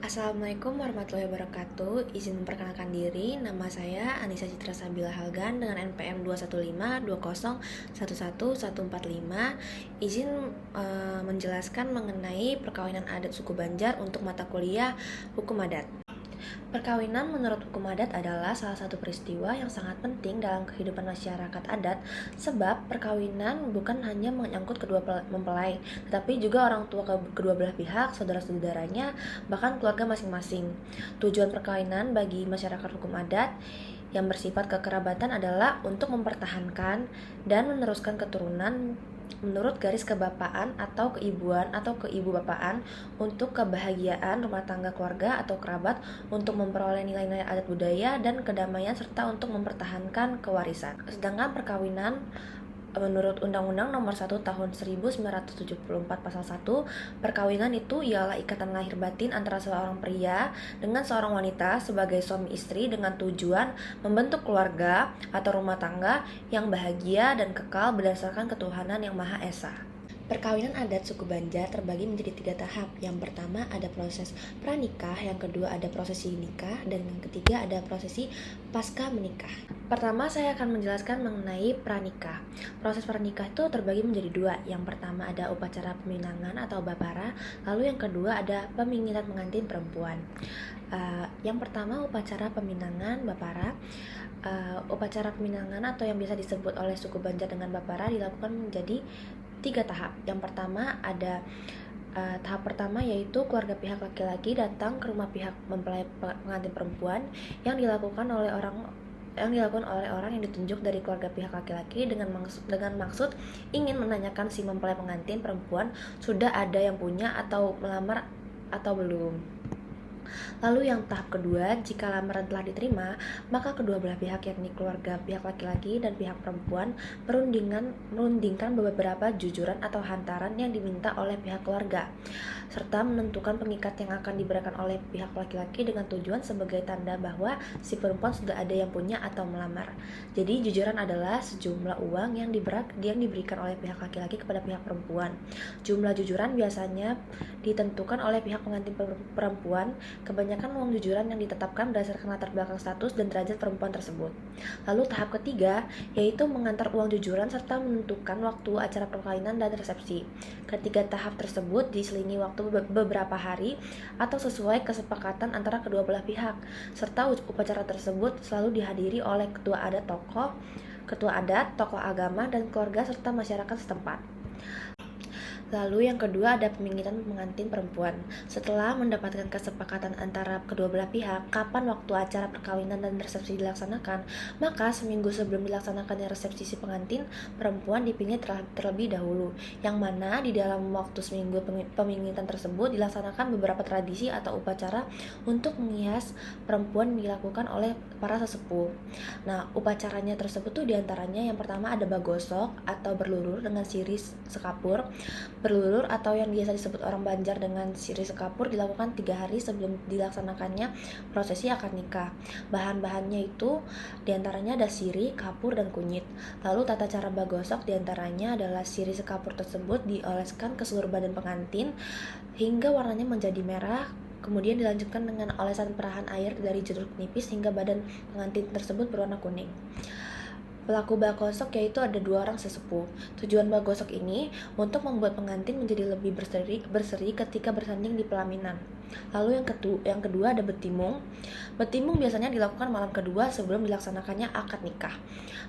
Assalamualaikum warahmatullahi wabarakatuh. Izin memperkenalkan diri, nama saya Anissa Citra Sabila Halgan dengan NPM 21520111145. Izin menjelaskan mengenai perkawinan adat suku Banjar untuk mata kuliah Hukum Adat. Perkawinan menurut hukum adat adalah salah satu peristiwa yang sangat penting dalam kehidupan masyarakat adat, sebab perkawinan bukan hanya menyangkut kedua mempelai, tetapi juga orang tua kedua belah pihak, saudara-saudaranya, bahkan keluarga masing-masing. Tujuan perkawinan bagi masyarakat hukum adat yang bersifat kekerabatan adalah untuk mempertahankan dan meneruskan keturunan menurut garis kebapaan atau keibuan atau keibubapaan untuk kebahagiaan rumah tangga keluarga atau kerabat, untuk memperoleh nilai-nilai adat budaya dan kedamaian, serta untuk mempertahankan kewarisan. Sedangkan perkawinan menurut Undang-Undang Nomor 1 Tahun 1974 Pasal 1, perkawinan itu ialah ikatan lahir batin antara seorang pria dengan seorang wanita sebagai suami istri dengan tujuan membentuk keluarga atau rumah tangga yang bahagia dan kekal berdasarkan ketuhanan yang Maha Esa. Perkawinan adat suku Banjar terbagi menjadi 3 tahap. Yang pertama ada proses pranikah, yang kedua ada prosesi nikah, dan yang ketiga ada prosesi pasca menikah. Pertama saya akan menjelaskan mengenai pranikah. Proses pranikah itu terbagi menjadi 2. Yang pertama ada upacara peminangan atau bapara, lalu yang kedua ada peminginan pengantin perempuan. Yang pertama upacara peminangan bapara. Upacara peminangan atau yang biasa disebut oleh suku Banjar dengan bapara dilakukan menjadi 3 tahap. Yang pertama ada tahap pertama yaitu keluarga pihak laki-laki datang ke rumah pihak mempelai pengantin perempuan yang dilakukan oleh orang yang ditunjuk dari keluarga pihak laki-laki dengan maksud ingin menanyakan si mempelai pengantin perempuan sudah ada yang punya atau melamar atau belum. Lalu yang tahap kedua, jika lamaran telah diterima, maka kedua belah pihak yakni keluarga pihak laki-laki dan pihak perempuan merundingkan beberapa jujuran atau hantaran yang diminta oleh pihak keluarga, serta menentukan pengikat yang akan diberikan oleh pihak laki-laki dengan tujuan sebagai tanda bahwa si perempuan sudah ada yang punya atau melamar. Jadi jujuran adalah sejumlah uang yang diberikan oleh pihak laki-laki kepada pihak perempuan. Jumlah jujuran biasanya ditentukan oleh pihak pengantin perempuan. Kebanyakan uang jujuran yang ditetapkan berdasarkan latar belakang status dan derajat perempuan tersebut. Lalu tahap ketiga yaitu mengantar uang jujuran serta menentukan waktu acara perkawinan dan resepsi. Ketiga tahap tersebut diselingi waktu beberapa hari atau sesuai kesepakatan antara kedua belah pihak, serta upacara tersebut selalu dihadiri oleh ketua adat, tokoh agama dan keluarga serta masyarakat setempat. Lalu yang kedua ada peminginan pengantin perempuan. Setelah mendapatkan kesepakatan antara kedua belah pihak kapan waktu acara perkawinan dan resepsi dilaksanakan, maka seminggu sebelum dilaksanakannya resepsi si pengantin perempuan dipingit terlebih dahulu, yang mana di dalam waktu seminggu pemingitan tersebut dilaksanakan beberapa tradisi atau upacara untuk menghias perempuan dilakukan oleh para sesepuh. Nah, upacaranya tersebut tuh diantaranya yang pertama ada bagosok atau berlulur dengan sirih sekapur. Berlulur atau yang biasa disebut orang Banjar dengan sirih sekapur dilakukan 3 hari sebelum dilaksanakannya prosesi akad nikah. Bahan-bahannya itu diantaranya ada sirih, kapur, dan kunyit. Lalu tata cara bagosok diantaranya adalah sirih sekapur tersebut dioleskan ke seluruh badan pengantin hingga warnanya menjadi merah. Kemudian dilanjutkan dengan olesan perahan air dari jeruk nipis hingga badan pengantin tersebut berwarna kuning. Pelaku bagosok yaitu ada 2 orang sesepuh. Tujuan bagosok ini untuk membuat pengantin menjadi lebih berseri ketika bersanding di pelaminan. Lalu yang kedua ada betimung. Betimung biasanya dilakukan malam kedua sebelum dilaksanakannya akad nikah.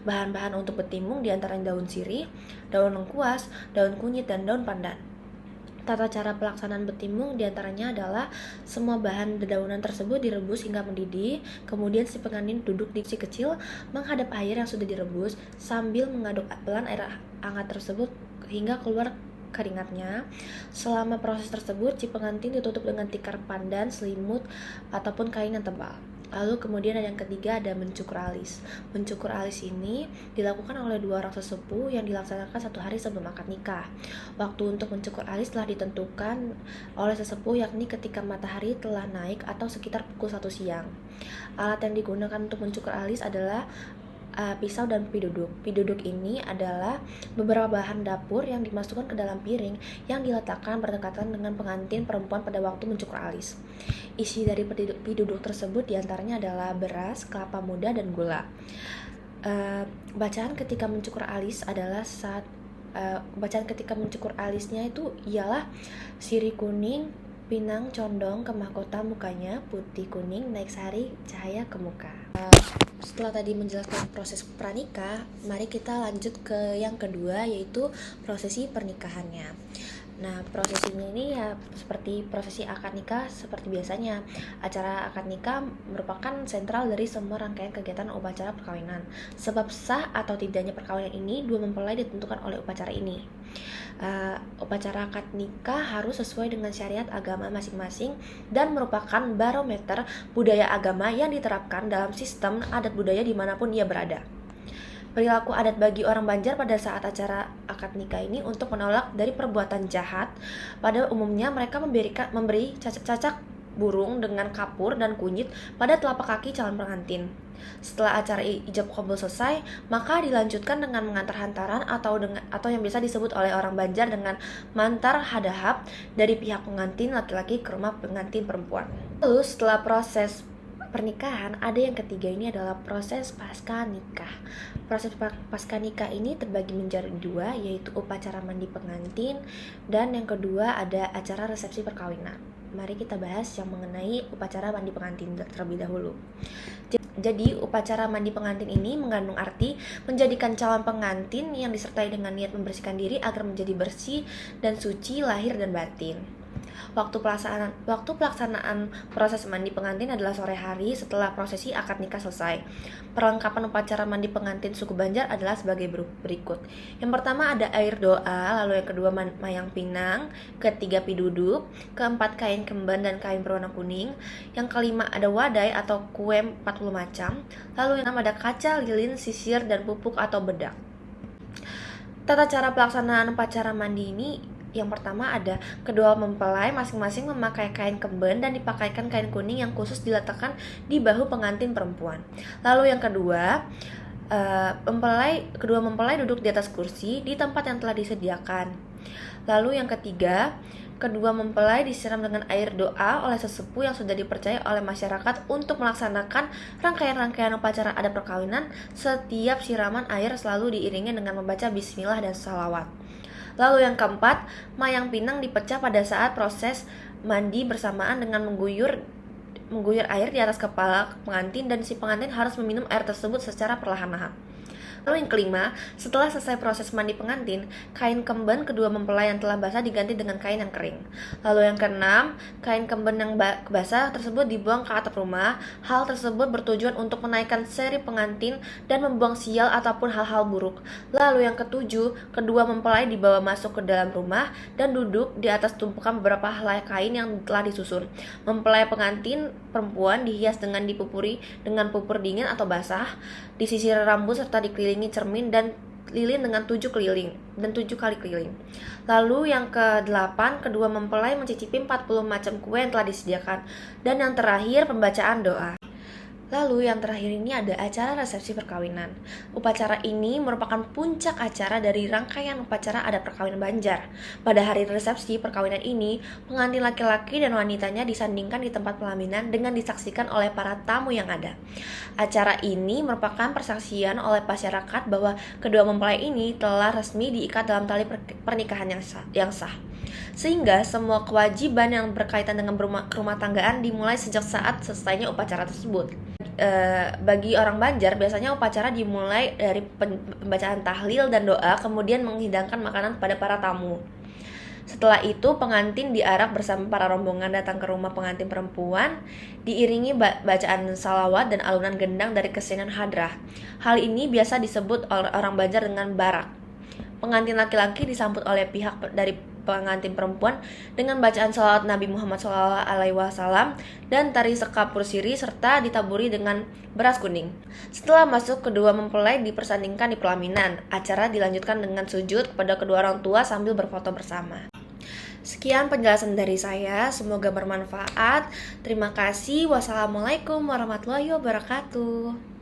Bahan-bahan untuk betimung diantaranya daun sirih, daun lengkuas, daun kunyit, dan daun pandan. Tata cara pelaksanaan betimung diantaranya adalah semua bahan dedaunan tersebut direbus hingga mendidih, kemudian si pengantin duduk di kursi kecil menghadap air yang sudah direbus sambil mengaduk pelan air hangat tersebut hingga keluar keringatnya. Selama proses tersebut, si pengantin ditutup dengan tikar pandan, selimut, ataupun kain yang tebal. Lalu kemudian ada yang ketiga ada mencukur alis. Mencukur alis ini dilakukan oleh 2 orang sesepuh yang dilaksanakan 1 hari sebelum akad nikah. Waktu untuk mencukur alis telah ditentukan oleh sesepuh yakni ketika matahari telah naik atau sekitar pukul 1 siang. Alat yang digunakan untuk mencukur alis adalah pisau dan piduduk. Piduduk ini adalah beberapa bahan dapur yang dimasukkan ke dalam piring yang diletakkan berdekatan dengan pengantin perempuan pada waktu mencukur alis. Isi dari piduduk tersebut diantaranya adalah beras, kelapa muda, dan gula. Bacaan ketika mencukur alis adalah bacaan ketika mencukur alisnya itu ialah sirih kuning, pinang condong ke mahkota mukanya, putih kuning naik sari cahaya ke muka. Setelah tadi menjelaskan proses pranikah, mari kita lanjut ke yang kedua, yaitu prosesi pernikahannya. Nah, prosesi ini ya seperti prosesi akad nikah seperti biasanya. Acara akad nikah merupakan sentral dari semua rangkaian kegiatan upacara perkawinan. Sebab sah atau tidaknya perkawinan ini dua mempelai ditentukan oleh upacara ini. Upacara akad nikah harus sesuai dengan syariat agama masing-masing dan merupakan barometer budaya agama yang diterapkan dalam sistem adat budaya dimanapun ia berada. Perilaku adat bagi orang Banjar pada saat acara akad nikah ini untuk menolak dari perbuatan jahat. Pada umumnya mereka memberi cacak burung dengan kapur dan kunyit pada telapak kaki calon pengantin. Setelah acara ijab qabul selesai, maka dilanjutkan dengan mengantar hantaran atau yang biasa disebut oleh orang Banjar dengan mantar hadahap dari pihak pengantin laki-laki ke rumah pengantin perempuan. Lalu setelah proses pernikahan, ada yang ketiga, ini adalah proses pasca nikah. Proses pasca nikah ini terbagi menjadi dua, yaitu upacara mandi pengantin dan yang kedua ada acara resepsi perkawinan. Mari kita bahas yang mengenai upacara mandi pengantin terlebih dahulu. Jadi upacara mandi pengantin ini mengandung arti menjadikan calon pengantin yang disertai dengan niat membersihkan diri agar menjadi bersih dan suci lahir dan batin. Waktu pelaksanaan proses mandi pengantin adalah sore hari setelah prosesi akad nikah selesai. Perlengkapan upacara mandi pengantin suku Banjar adalah sebagai berikut. Yang pertama ada air doa, lalu yang kedua mayang pinang, ketiga piduduk, keempat kain kemban dan kain berwarna kuning, yang kelima ada wadai atau kue 40 macam, lalu yang keenam ada kaca, lilin, sisir, dan pupuk atau bedak. Tata cara pelaksanaan upacara mandi ini, yang pertama ada kedua mempelai masing-masing memakai kain kemben dan dipakaikan kain kuning yang khusus diletakkan di bahu pengantin perempuan. Lalu yang kedua, kedua mempelai duduk di atas kursi di tempat yang telah disediakan. Lalu yang ketiga, kedua mempelai disiram dengan air doa oleh sesepuh yang sudah dipercaya oleh masyarakat untuk melaksanakan rangkaian-rangkaian upacara adat perkawinan. Setiap siraman air selalu diiringi dengan membaca bismillah dan salawat. Lalu yang keempat, mayang pinang dipecah pada saat proses mandi bersamaan dengan mengguyur air di atas kepala pengantin dan si pengantin harus meminum air tersebut secara perlahan-lahan. Lalu yang kelima, setelah selesai proses mandi pengantin, kain kemben kedua mempelai yang telah basah diganti dengan kain yang kering. Lalu yang keenam, kain kemben yang basah tersebut dibuang ke atap rumah. Hal tersebut bertujuan untuk menaikkan seri pengantin dan membuang sial ataupun hal-hal buruk. Lalu yang ketujuh, kedua mempelai dibawa masuk ke dalam rumah dan duduk di atas tumpukan beberapa helai kain yang telah disusun. Mempelai pengantin perempuan dihias dengan dipupuri dengan pupur dingin atau basah, disisir rambut serta dikelilingi cermin dan lilin dengan 7 kali keliling. Lalu yang ke-8, kedua mempelai mencicipi 40 macam kue yang telah disediakan. Dan yang terakhir, pembacaan doa. Lalu yang terakhir ini ada acara resepsi perkawinan. Upacara ini merupakan puncak acara dari rangkaian upacara adat perkawinan Banjar. Pada hari resepsi perkawinan ini, pengantin laki-laki dan wanitanya disandingkan di tempat pelaminan dengan disaksikan oleh para tamu yang ada. Acara ini merupakan persaksian oleh masyarakat bahwa kedua mempelai ini telah resmi diikat dalam tali pernikahan yang sah. Sehingga semua kewajiban yang berkaitan dengan rumah tanggaan dimulai sejak saat selesainya upacara tersebut. Bagi orang Banjar biasanya upacara dimulai dari pembacaan tahlil dan doa, kemudian menghidangkan makanan pada para tamu. Setelah itu pengantin diarak bersama para rombongan datang ke rumah pengantin perempuan, diiringi bacaan salawat dan alunan gendang dari kesenian hadrah. Hal ini biasa disebut orang Banjar dengan barak. Pengantin laki-laki disambut oleh pihak dari pengantin perempuan dengan bacaan salawat Nabi Muhammad SAW dan tari sekapur siri serta ditaburi dengan beras kuning. Setelah masuk, kedua mempelai dipersandingkan di pelaminan. Acara dilanjutkan dengan sujud kepada kedua orang tua sambil berfoto bersama. Sekian penjelasan dari saya, semoga bermanfaat. Terima kasih. Wassalamualaikum warahmatullahi wabarakatuh.